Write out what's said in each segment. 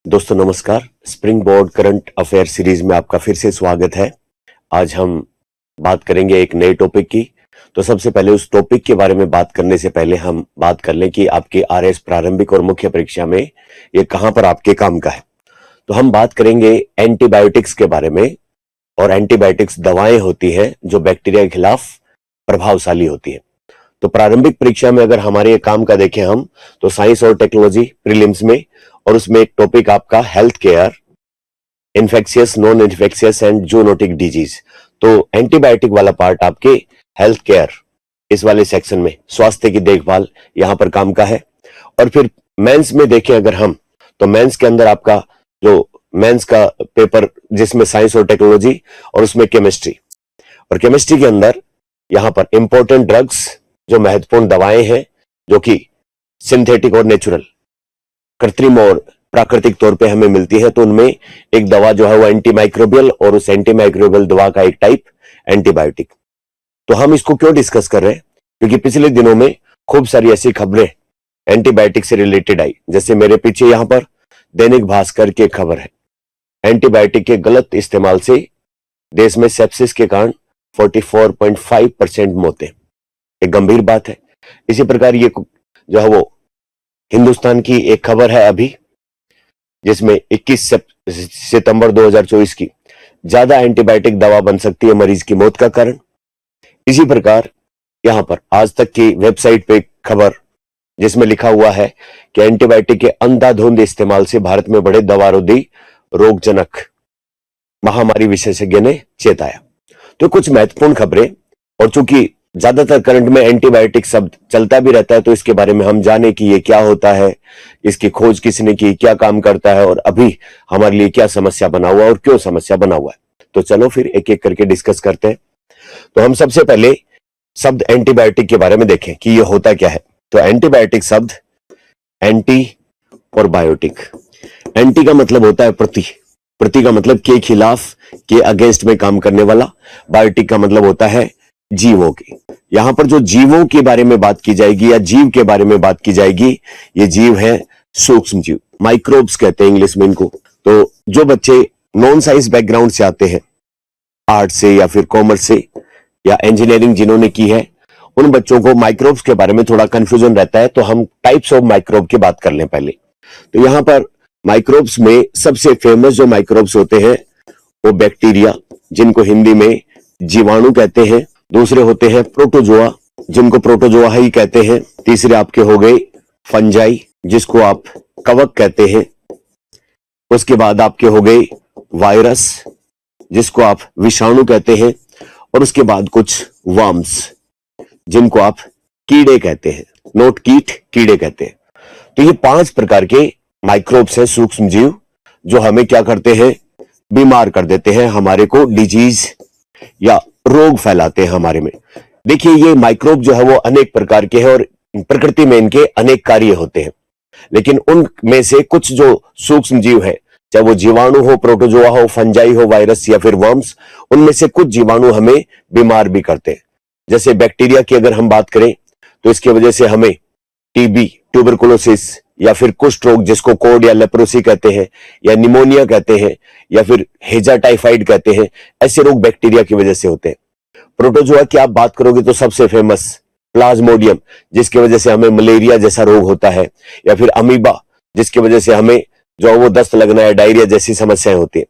दोस्तों नमस्कार। Spring board current affair series में आपका फिर से स्वागत है। आज हम बात करेंगे एक नए टॉपिक की। तो सबसे पहले उस टॉपिक के बारे में बात करने से पहले हम बात कर लें कि आपके आरएस प्रारंभिक और मुख्य परीक्षा में ये कहां पर आपके काम का है। तो हम बात करेंगे एंटीबायोटिक्स के बारे में। और एंटीबायोटिक्स दवाएं होती हैं जो बैक्टीरिया के खिलाफ प्रभावशाली होती है। तो प्रारंभिक परीक्षा में अगर हमारे ये काम का देखें हम, तो साइंस और टेक्नोलॉजी प्रीलिम्स में, और उसमें एक टॉपिक आपका health care, infectious, non infectious and zoonotic disease. तो एंटीबायोटिक वाला पार्ट आपके हेल्थ केयर इस वाले सेक्शन में, स्वास्थ्य की देखभाल यहां पर काम का है। और फिर मेंस में देखें अगर हम, तो मेंस के अंदर आपका जो मेंस का पेपर जिसमें साइंस और टेक्नोलॉजी और उसमें केमिस्ट्री, और केमिस्ट्री के अंदर यहां पर इंपॉर्टेंट ड्रग्स, जो महत्वपूर्ण दवाएं हैं जो कि सिंथेटिक और नेचुरल, कृत्रिम और प्राकृतिक तौर पे हमें मिलती है। तो उनमें एक दवा जो है वो एंटीमाइक्रोबियल, और उस एंटीमाइक्रोबियल दवा का एक टाइप एंटीबायोटिक। तो हम इसको क्यों डिस्कस कर रहे हैं? क्योंकि पिछले दिनों में खूब सारी ऐसी खबरें एंटीबायोटिक से रिलेटेड आई। जैसे मेरे पीछे यहां पर दैनिक भास्कर की खबर है, एंटीबायोटिक के गलत इस्तेमाल से देश में सेप्सिस के कारण 44.5% मौतें। एक गंभीर बात है। इसी प्रकार ये जो है वो हिंदुस्तान की एक खबर है अभी, जिसमें 21 सितंबर 2024 की, ज्यादा एंटीबायोटिक दवा बन सकती है मरीज की मौत का कारण। इसी प्रकार यहां पर आज तक की वेबसाइट पे खबर जिसमें लिखा हुआ है कि एंटीबायोटिक के अंधाधुंध इस्तेमाल से भारत में बड़े दवारोधी रोगजनक महामारी विशेषज्ञ ने चेताया। तो कुछ महत्वपूर्ण खबरें, और चूंकि ज्यादातर करंट में एंटीबायोटिक शब्द चलता भी रहता है, तो इसके बारे में हम जाने कि ये क्या होता है, इसकी खोज किसने की, क्या काम करता है, और अभी हमारे लिए क्या समस्या बना हुआ है और क्यों समस्या बना हुआ है। तो चलो फिर एक एक करके डिस्कस करते हैं। तो हम सबसे पहले शब्द एंटीबायोटिक के बारे में देखें कि ये होता क्या है। तो एंटीबायोटिक शब्द एंटी और बायोटिक। एंटी का मतलब होता है प्रति, प्रति का मतलब के खिलाफ, के अगेंस्ट में काम करने वाला। बायोटिक का मतलब होता है जीवों की। यहां पर जो जीवों के बारे में बात की जाएगी या जीव के बारे में बात की जाएगी, ये जीव है सूक्ष्म जीव, माइक्रोब्स कहते हैं इंग्लिश में इनको। तो जो बच्चे नॉन साइंस बैकग्राउंड से आते हैं, आर्ट से या फिर कॉमर्स से या इंजीनियरिंग जिन्होंने की है, उन बच्चों को माइक्रोब्स के बारे में थोड़ा कंफ्यूजन रहता है। तो हम टाइप्स ऑफ माइक्रोब की बात कर लें पहले। तो यहां पर माइक्रोब्स में सबसे फेमस जो माइक्रोब्स होते हैं वो बैक्टीरिया, जिनको हिंदी में जीवाणु कहते हैं। दूसरे होते हैं प्रोटोजोआ, जिनको प्रोटोजोआ ही कहते हैं। तीसरे आपके हो गए फंजाई, जिसको आप कवक कहते हैं। उसके बाद आपके हो गए वायरस, जिसको आप विषाणु कहते हैं। और उसके बाद कुछ वर्म्स, जिनको आप कीड़े कहते हैं, नोट कीट, कीड़े कहते हैं। तो ये 5 प्रकार के माइक्रोब्स हैं, सूक्ष्म जीव, जो हमें क्या करते हैं, बीमार कर देते हैं, हमारे को डिजीज या रोग फैलाते हैं हमारे में। देखिए ये माइक्रोब जो है वो अनेक प्रकार के हैं और प्रकृति में इनके अनेक कार्य होते हैं। लेकिन उनमें से कुछ जो सूक्ष्म जीव है, चाहे वो जीवाणु हो, प्रोटोजोआ हो, फंजाई हो, वायरस या फिर वर्म्स, उनमें से कुछ जीवाणु हमें बीमार भी करते हैं। जैसे बैक्टीरिया की अगर हम बात करें, तो इसकी वजह से हमें टीबी, ट्यूबरकुलोसिस या फिर कुष्ठ रोग, जिसको कोड या लेप्रोसी कहते हैं, या निमोनिया कहते हैं, या फिर हेजा टाइफाइड कहते हैं, ऐसे रोग बैक्टीरिया की वजह से होते हैं। प्रोटोजोआ की आप बात करोगे तो सबसे फेमस प्लाज्मोडियम, जिसकी वजह से हमें मलेरिया जैसा रोग होता है, या फिर अमीबा, जिसकी वजह से हमें जो वो दस्त लगना या डायरिया जैसी समस्याएं होती है।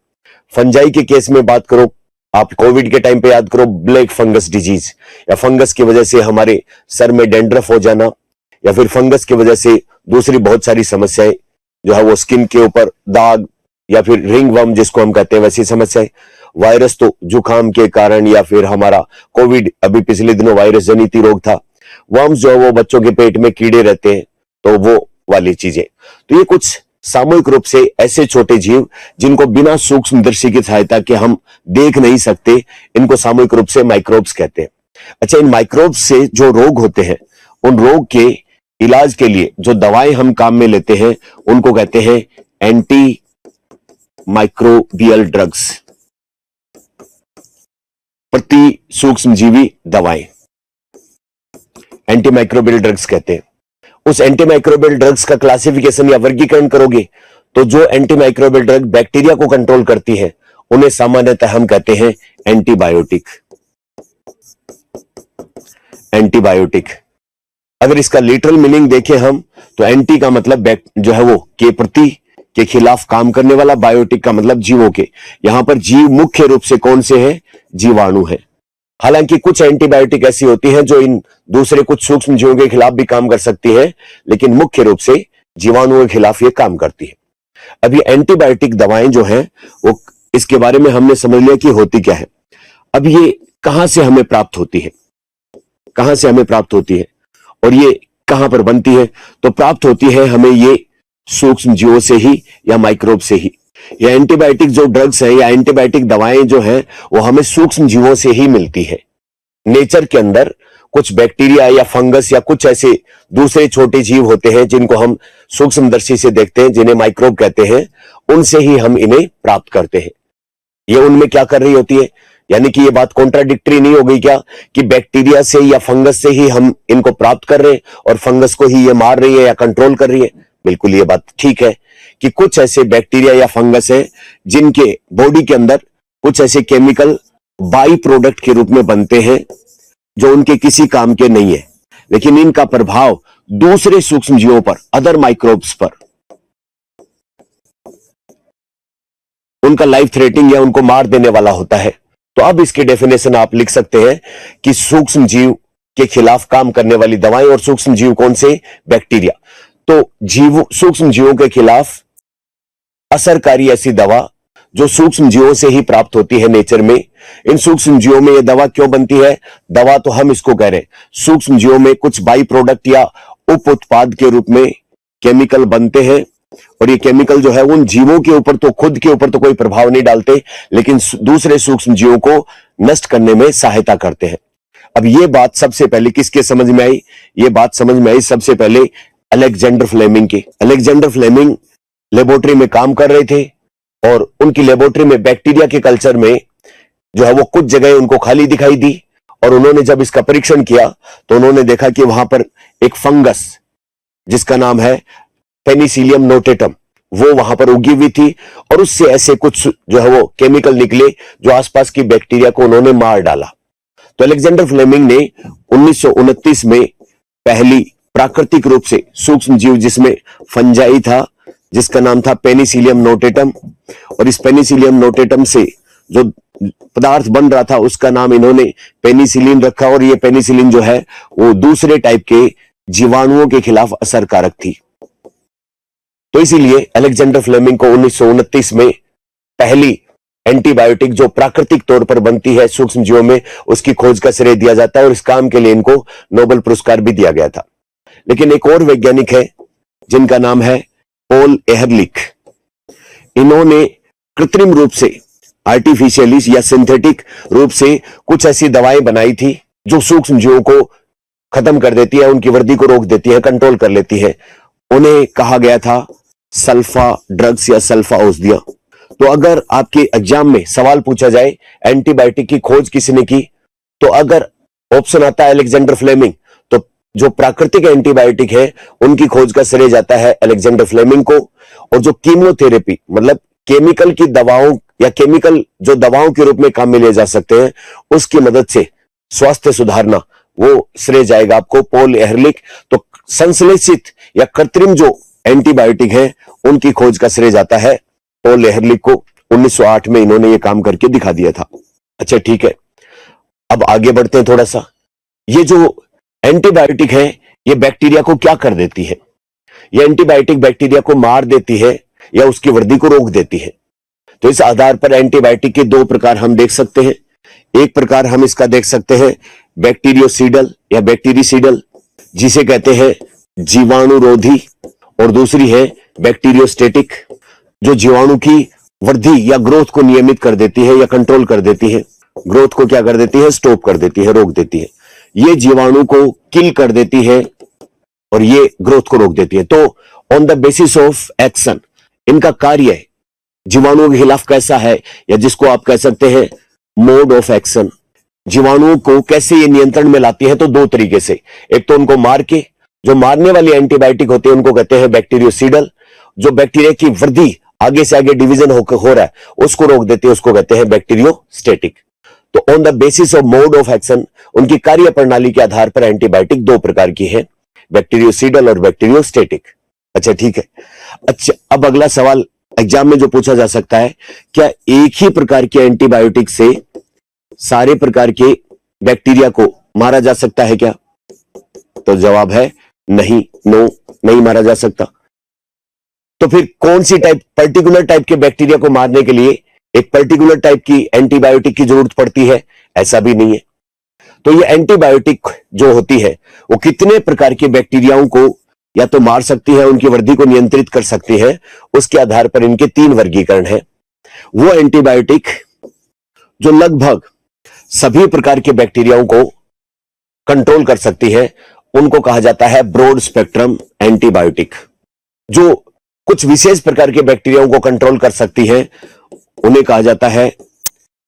फंजाई के केस में बात करो, आप कोविड के टाइम पे याद करो ब्लैक फंगस डिजीज, या फंगस की वजह से हमारे सर में डेंड्रफ हो जाना, या फिर फंगस की वजह से दूसरी बहुत सारी समस्याएं जो है वो स्किन के ऊपर दाग, या फिर रिंग वर्म जिसको हम कहते हैं, वैसी समस्याएं। वायरस तो जुकाम के कारण, या फिर हमारा कोविड अभी पिछले दिनों वायरस जनित रोग था। वर्म्स जो है वो बच्चों के पेट में कीड़े रहते हैं, तो वो वाली चीजें। तो ये कुछ सामूहिक रूप से ऐसे छोटे जीव जिनको बिना सूक्ष्म दर्शी की सहायता के हम देख नहीं सकते, इनको सामूहिक रूप से माइक्रोब्स कहते हैं। अच्छा, इन माइक्रोब्स से जो रोग होते हैं, उन रोग के इलाज के लिए जो दवाएं हम काम में लेते हैं, उनको कहते हैं एंटी माइक्रोबियल ड्रग्स, प्रति सूक्ष्मजीवी दवाएं, एंटीमाइक्रोबियल ड्रग्स कहते हैं। उस एंटीमाइक्रोबियल ड्रग्स का क्लासिफिकेशन या वर्गीकरण करोगे तो जो एंटीमाइक्रोबियल ड्रग बैक्टीरिया को कंट्रोल करती है उन्हें सामान्यतः हम कहते हैं एंटीबायोटिक। एंटीबायोटिक, अगर इसका लिटरल मीनिंग देखें हम तो एंटी का मतलब जो है वो के प्रति, के खिलाफ काम करने वाला, बायोटिक का मतलब जीवों के। यहां पर जीव मुख्य रूप से कौन से हैं? जीवाणु है। हालांकि कुछ एंटीबायोटिक ऐसी होती हैं जो इन दूसरे कुछ सूक्ष्म जीवों के खिलाफ भी काम कर सकती है, लेकिन मुख्य रूप से जीवाणुओं के खिलाफ ये काम करती है। अब ये एंटीबायोटिक दवाएं जो हैं वो, इसके बारे में हमने समझ लिया कि होती क्या है। अब ये कहां से हमें प्राप्त होती है, कहां से हमें प्राप्त होती है और ये कहां पर बनती है? तो प्राप्त होती है हमें ये सूक्ष्म जीवों से ही या माइक्रोब से ही। या एंटीबायोटिक जो ड्रग्स है या एंटीबायोटिक दवाएं जो हैं वो हमें सूक्ष्म जीवों से ही मिलती है। नेचर के अंदर कुछ बैक्टीरिया या फंगस या कुछ ऐसे दूसरे छोटे जीव होते हैं जिनको हम सूक्ष्मदर्शी से देखते हैं, जिन्हें माइक्रोब कहते हैं, उनसे ही हम इन्हें प्राप्त करते हैं। ये उनमें क्या कर रही होती है? यानी कि ये बात कॉन्ट्राडिक्टरी नहीं हो गई क्या कि बैक्टीरिया से या फंगस से ही हम इनको प्राप्त कर रहे हैं और फंगस को ही ये मार रही है या कंट्रोल कर रही है? बिल्कुल ये बात ठीक है कि कुछ ऐसे बैक्टीरिया या फंगस है जिनके बॉडी के अंदर कुछ ऐसे केमिकल बाई प्रोडक्ट के रूप में बनते हैं जो उनके किसी काम के नहीं है, लेकिन इनका प्रभाव दूसरे सूक्ष्म जीवों पर, अदर माइक्रोब्स पर, उनका लाइफ थ्रेटनिंग या उनको मार देने वाला होता है। तो अब इसकी डेफिनेशन आप लिख सकते हैं कि सूक्ष्म जीव के खिलाफ काम करने वाली दवाएं, और सूक्ष्म जीव कौन से? बैक्टीरिया। तो सूक्ष्म जीवों के खिलाफ असरकारी ऐसी दवा जो सूक्ष्म जीवों से ही प्राप्त होती है नेचर में। इन सूक्ष्म जीवों में यह दवा क्यों बनती है? दवा तो हम इसको कह रहे हैं, सूक्ष्म जीवों में कुछ बाई प्रोडक्ट या उप उत्पाद के रूप में केमिकल बनते हैं, और ये केमिकल जो है उन जीवों के ऊपर तो, खुद के ऊपर तो कोई प्रभाव नहीं डालते, लेकिन दूसरे सूक्ष्म जीवों को नष्ट करने में सहायता करते हैं। अब ये बात सबसे पहले किसके समझ में आई? ये बात समझ में आई सबसे पहले अलेक्जेंडर फ्लेमिंग के। अलेक्जेंडर फ्लेमिंग लेबोरेटरी में काम कर रहे थे और उनकी लेबोरेटरी में बैक्टीरिया के कल्चर में जो है वो कुछ जगह उनको खाली दिखाई दी, और उन्होंने जब इसका परीक्षण किया तो उन्होंने देखा कि वहां पर एक फंगस जिसका नाम है पेनिसिलियम नोटेटम, वो वहां पर उगी हुई थी, और उससे ऐसे कुछ जो है वो केमिकल निकले जो आसपास की बैक्टीरिया को उन्होंने मार डाला। तो अलेक्जेंडर फ्लेमिंग ने 1929 में पहली प्राकृतिक रूप से सूक्ष्म जीव जिसमें फंजाई था, जिसका नाम था पेनिसिलियम नोटेटम, और इस पेनिसिलियम नोटेटम से जो पदार्थ बन रहा था उसका नाम इन्होंने पेनिसिलिन रखा, और ये पेनिसिलिन जो है वो दूसरे टाइप के जीवाणुओं के खिलाफ असरकारक थी। तो इसीलिए अलेक्जेंडर फ्लेमिंग को 1929 में पहली एंटीबायोटिक जो प्राकृतिक तौर पर बनती है सूक्ष्म जीवों में, उसकी खोज का श्रेय दिया जाता है, और इस काम के लिए इनको नोबेल पुरस्कार भी दिया गया था। लेकिन एक और वैज्ञानिक है जिनका नाम है पॉल एहरलिख। इन्होंने कृत्रिम रूप से, आर्टिफिशियली या सिंथेटिक रूप से कुछ ऐसी दवाएं बनाई थी जो सूक्ष्म जीवों को खत्म कर देती है, उनकी वृद्धि को रोक देती है, कंट्रोल कर लेती है। उन्हें कहा गया था सल्फा ड्रग्स या सल्फा औषधियां। तो अगर आपके एग्जाम में सवाल पूछा जाए एंटीबायोटिक की खोज किसने की, तो अगर ऑप्शन आता है अलेक्जेंडर फ्लेमिंग, तो जो प्राकृतिक एंटीबायोटिक है उनकी खोज का श्रेय जाता है अलेक्जेंडर फ्लेमिंग को। और जो कीमोथेरेपी मतलब केमिकल की दवाओं या केमिकल जो दवाओं के रूप में काम में लिए जा सकते हैं, उसकी मदद से स्वास्थ्य सुधारना, वो श्रेय जाएगा आपको पॉल एहरलिख। तो संश्लेषित या कृत्रिम जो एंटीबायोटिक है उनकी खोज का श्रेय जाता है पॉल एहरलिख को। 1908 में इन्होंने ये काम करके दिखा दिया था। अच्छा ठीक है, अब आगे बढ़ते हैं थोड़ा सा। ये जो एंटीबायोटिक है ये बैक्टीरिया को क्या कर देती है? ये एंटीबायोटिक बैक्टीरिया को मार देती है या उसकी वृद्धि को रोक देती है? तो इस आधार पर एंटीबायोटिक के दो प्रकार हम देख सकते हैं। एक प्रकार हम इसका देख सकते हैं बैक्टीरियोसीडल या बैक्टीरिसीडल, जिसे कहते हैं जीवाणुरोधी, और दूसरी है बैक्टीरियोस्टेटिक, जो जीवाणु की वृद्धि या ग्रोथ को नियमित कर देती है या कंट्रोल कर देती है। ग्रोथ को क्या कर देती है? स्टॉप कर देती है, रोक देती है। ये जीवाणु को किल कर देती है और ये ग्रोथ को रोक देती है। तो on the basis of action इनका कार्य जीवाणुओं के खिलाफ कैसा है, या जिसको आप कह सकते हैं मोड ऑफ एक्शन, जीवाणुओं को कैसे ये नियंत्रण में लाती है? तो दो तरीके से। एक तो उनको मार के, जो मारने वाली एंटीबायोटिक होती है उनको कहते हैं बैक्टीरियोसीडल, जो बैक्टीरिया की वृद्धि आगे से आगे डिवीजन हो रहा है उसको रोक देते हैं, उसको कहते हैं बैक्टीरियोस्टेटिक। तो on the basis of mode of action, उनकी कार्य प्रणाली के आधार पर एंटीबायोटिक दो प्रकार की है, बैक्टीरियोसिडल और बैक्टीरियोस्टेटिक। अच्छा ठीक है। अच्छा अब अगला सवाल एग्जाम में जो पूछा जा सकता है, क्या एक ही प्रकार के एंटीबायोटिक से सारे प्रकार के बैक्टीरिया को मारा जा सकता है क्या? तो जवाब है नहीं, नो, नहीं मारा जा सकता। तो फिर कौन सी पर्टिकुलर टाइप के बैक्टीरिया को मारने के लिए एक पर्टिकुलर टाइप की एंटीबायोटिक की जरूरत पड़ती है? ऐसा भी नहीं है। तो ये एंटीबायोटिक जो होती है वो कितने प्रकार के बैक्टीरियाओं को या तो मार सकती है, उनकी वृद्धि को नियंत्रित कर सकती है, उसके आधार पर इनके 3 वर्गीकरण है। वो एंटीबायोटिक जो लगभग सभी प्रकार के बैक्टीरियाओं को कंट्रोल कर सकती है उनको कहा जाता है ब्रॉड स्पेक्ट्रम एंटीबायोटिक। जो कुछ विशेष प्रकार के बैक्टीरियाओं को कंट्रोल कर सकती है उन्हें कहा जाता है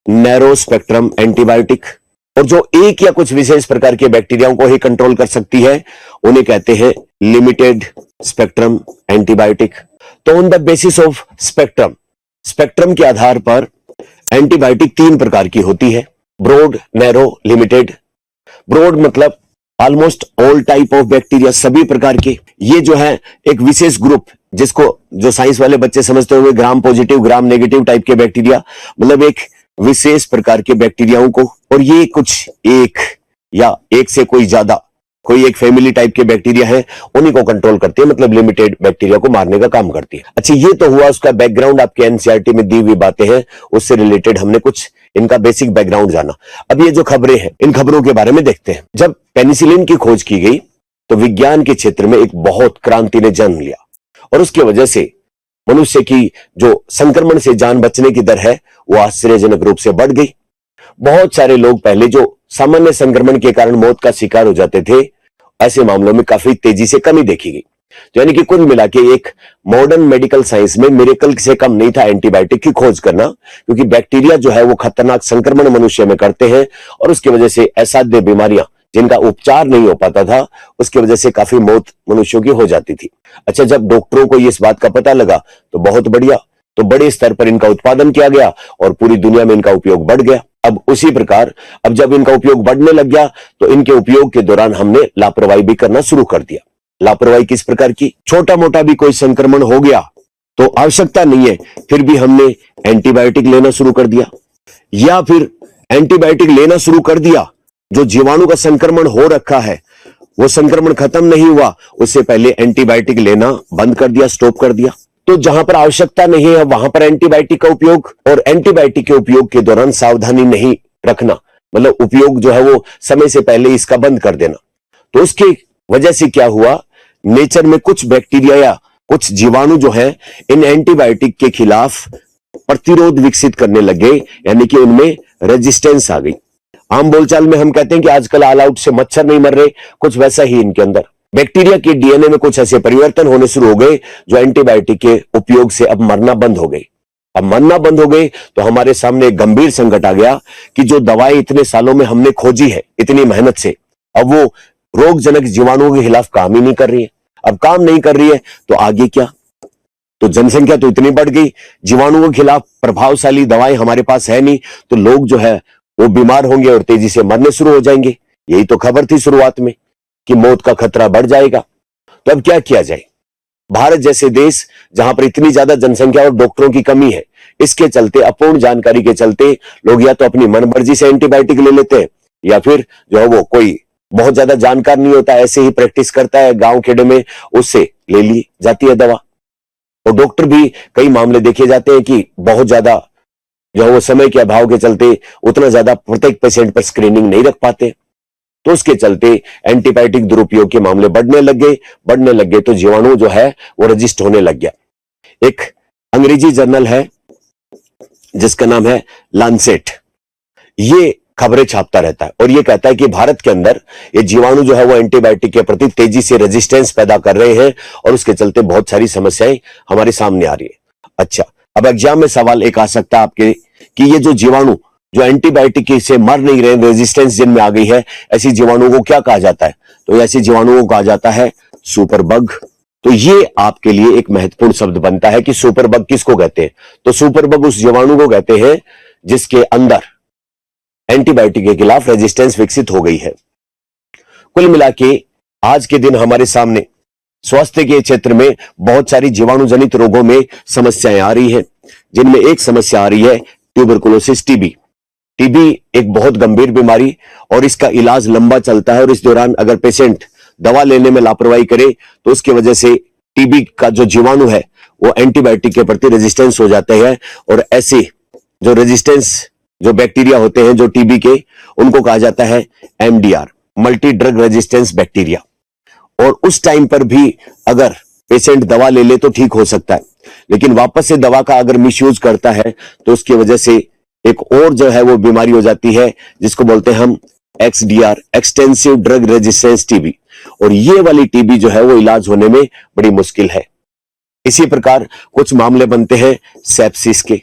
नैरो स्पेक्ट्रम एंटीबायोटिक। और जो एक या कुछ विशेष प्रकार के बैक्टीरियाओं को ही कंट्रोल कर सकती है उन्हें कहते हैं लिमिटेड स्पेक्ट्रम एंटीबायोटिक। तो on the basis of spectrum, spectrum के आधार पर एंटीबायोटिक 3 प्रकार की होती है, ब्रॉड, नैरो, लिमिटेड। ब्रॉड मतलब almost all type of bacteria, सभी प्रकार के। ये जो है एक विशेष ग्रुप, जिसको जो साइंस वाले बच्चे समझते होंगे gram positive gram negative type के बैक्टीरिया, मतलब एक विशेष प्रकार के बैक्टीरियाओं को। और ये कुछ एक या एक से कोई ज्यादा कोई एक फैमिली टाइप के बैक्टीरिया है उन्हीं को कंट्रोल करती है, मतलब लिमिटेड बैक्टीरिया को मारने का काम करती है। अच्छा ये तो हुआ उसका बैकग्राउंड, आपके एनसीईआरटी में दी हुई बातें हैं उससे रिलेटेड हमने कुछ इनका बेसिक बैकग्राउंड जाना। अब ये जो खबरें हैं इन खबरों के बारे में देखते हैं। जब पेनिसिलिन की खोज की गई तो विज्ञान के क्षेत्र में एक बहुत क्रांति ने जन्म लिया और उसकी वजह से मनुष्य की जो संक्रमण से जान बचने की दर है वो आश्चर्यजनक रूप से बढ़ गई। बहुत सारे लोग पहले जो सामान्य संक्रमण के कारण मौत का शिकार हो जाते थे, ऐसे मामलों में काफी तेजी से कमी देखी गई। तो यानी कि कुल मिला के एक मॉडर्न मेडिकल साइंस में मिरेकल से कम नहीं था एंटीबायोटिक की खोज करना, क्योंकि बैक्टीरिया जो है वो खतरनाक संक्रमण मनुष्य में करते हैं और उसकी वजह से असाध्य बीमारियां जिनका उपचार नहीं हो पाता था, उसकी वजह से काफी मौत मनुष्यों की हो जाती थी। अच्छा जब डॉक्टरों को इस बात का पता लगा तो बहुत बढ़िया, तो बड़े स्तर पर इनका उत्पादन किया गया और पूरी दुनिया में इनका उपयोग बढ़ गया। अब उसी प्रकार अब जब इनका उपयोग बढ़ने लग गया तो इनके उपयोग के दौरान हमने लापरवाही भी करना शुरू कर दिया। लापरवाही किस प्रकार की? छोटा मोटा भी कोई संक्रमण हो गया तो आवश्यकता नहीं है फिर भी हमने एंटीबायोटिक लेना शुरू कर दिया, या फिर एंटीबायोटिक लेना शुरू कर दिया, जो जीवाणु का संक्रमण हो रखा है वो संक्रमण खत्म नहीं हुआ उससे पहले एंटीबायोटिक लेना बंद कर दिया, स्टॉप कर दिया। तो जहां पर आवश्यकता नहीं है वहां पर एंटीबायोटिक का उपयोग, और एंटीबायोटिक के उपयोग के दौरान सावधानी नहीं रखना, मतलब उपयोग जो है वो समय से पहले इसका बंद कर देना। तो उसकी वजह से क्या हुआ, नेचर में कुछ बैक्टीरिया या कुछ जीवाणु जो है इन एंटीबायोटिक के खिलाफ प्रतिरोध विकसित करने लगे, यानी कि उनमें रेजिस्टेंस आ गई। आम बोलचाल में हम कहते हैं कि आजकल ऑल आउट से मच्छर नहीं मर रहे, कुछ वैसा ही इनके अंदर बैक्टीरिया के डीएनए में कुछ ऐसे परिवर्तन होने शुरू हो गए जो एंटीबायोटिक के उपयोग से अब मरना बंद हो गए। अब मरना बंद हो गई तो हमारे सामने एक गंभीर संकट आ गया कि जो दवाएं इतने सालों में हमने खोजी है इतनी मेहनत से, अब वो रोगजनक जीवाणुओं के खिलाफ काम ही नहीं कर रही है। अब काम नहीं कर रही है तो आगे क्या? तो जनसंख्या तो इतनी बढ़ गई, जीवाणुओं के खिलाफ प्रभावशाली दवाएं हमारे पास है नहीं, तो लोग जो है वो बीमार होंगे और तेजी से मरने शुरू हो जाएंगे। यही तो खबर थी शुरुआत में कि मौत का खतरा बढ़ जाएगा। तो अब क्या किया जाए? भारत जैसे देश जहां पर इतनी ज्यादा जनसंख्या और डॉक्टरों की कमी है, इसके चलते अपूर्ण जानकारी के चलते लोग या तो अपनी मनमर्जी से एंटीबायोटिक ले लेते हैं या फिर जो है वो कोई बहुत ज्यादा जानकार नहीं होता ऐसे ही प्रैक्टिस करता है गांव खेड़े में, उससे ले ली जाती है दवा। और डॉक्टर भी कई मामले देखे जाते हैं कि बहुत ज्यादा जो है वो समय के अभाव के चलते उतना ज्यादा प्रत्येक पेशेंट पर स्क्रीनिंग नहीं रख पाते, तो उसके चलते एंटीबायोटिक दुरुपयोग के मामले बढ़ने लग गए तो जीवाणु जो है वो रजिस्ट होने लग गया। एक अंग्रेजी जर्नल है जिसका नाम है लांसेट, ये खबरें छापता रहता है और ये कहता है कि भारत के अंदर ये जीवाणु जो है वो एंटीबायोटिक के प्रति तेजी से रेजिस्टेंस पैदा कर रहे हैं और उसके चलते बहुत सारी समस्याएं हमारे सामने आ रही है। अच्छा अब एग्जाम में सवाल एक आ सकता है आपके कि ये जो जीवाणु जो एंटीबायोटिक से मर नहीं रहे, रेजिस्टेंस जिनमें आ गई है, ऐसी जीवाणुओं को क्या कहा जाता है? तो ऐसी जीवाणुओं को कहा जाता है सुपर बग। तो ये आपके लिए एक महत्वपूर्ण शब्द बनता है कि सुपर बग किसको कहते हैं। तो सुपर बग उस जीवाणु को कहते हैं जिसके अंदर एंटीबायोटिक के खिलाफ रेजिस्टेंस विकसित हो गई है। कुल मिला के आज के दिन हमारे सामने स्वास्थ्य के क्षेत्र में बहुत सारी जीवाणु जनित रोगों में समस्याएं आ रही हैं, जिनमें एक समस्या आ रही है ट्यूबरकुलोसिस टीबी। टीबी एक बहुत गंभीर बीमारी और इसका इलाज लंबा चलता है और इस दौरान अगर पेशेंट दवा लेने में लापरवाही करे तो उसकी वजह से टीबी का जो जीवाणु है वो एंटीबायोटिक के प्रति रेजिस्टेंस हो जाते हैं और ऐसे जो रेजिस्टेंस जो बैक्टीरिया होते हैं जो टीबी के, उनको कहा जाता है MDR, multi drug resistance bacteria. और उस टाइम पर भी अगर पेशेंट दवा ले ले तो ठीक हो सकता है, लेकिन वापस से दवा का अगर मिसयूज करता है तो उसकी वजह से एक और जो है वो बीमारी हो जाती है जिसको बोलते हैं हम XDR, extensive drug resistance TB. और ये वाली टीबी जो है वो इलाज होने में बड़ी मुश्किल है। इसी प्रकार कुछ मामले बनते हैं सेप्सिस के।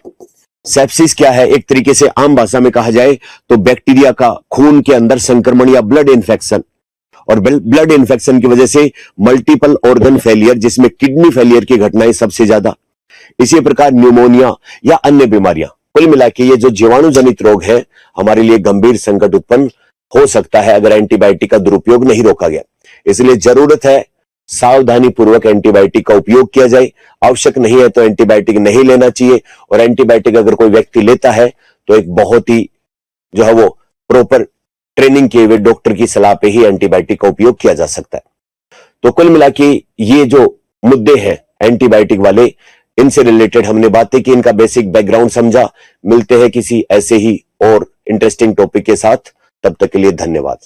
सेप्सिस क्या है? एक तरीके से आम भाषा में कहा जाए तो बैक्टीरिया का खून के अंदर संक्रमण या ब्लड इन्फेक्शन, और ब्लड इन्फेक्शन की वजह से मल्टीपल ऑर्गन फेलियर, जिसमें किडनी फेलियर की घटनाएं सबसे ज्यादा। इसी प्रकार न्यूमोनिया या अन्य बीमारियां। कुल मिला के ये जो जीवाणु जनित रोग है हमारे लिए गंभीर संकट उत्पन्न हो सकता है अगर एंटीबायोटिक का दुरुपयोग नहीं रोका गया। इसलिए जरूरत है सावधानी पूर्वक एंटीबायोटिक का उपयोग किया जाए। आवश्यक नहीं है तो एंटीबायोटिक नहीं लेना चाहिए, और एंटीबायोटिक अगर कोई व्यक्ति लेता है तो एक बहुत ही जो है वो प्रॉपर ट्रेनिंग किए हुए डॉक्टर की सलाह पे ही एंटीबायोटिक का उपयोग किया जा सकता है। तो कुल मिला के ये जो मुद्दे हैं एंटीबायोटिक वाले, इनसे रिलेटेड हमने बातें की, इनका बेसिक बैकग्राउंड समझा। मिलते हैं किसी ऐसे ही और इंटरेस्टिंग टॉपिक के साथ, तब तक के लिए धन्यवाद।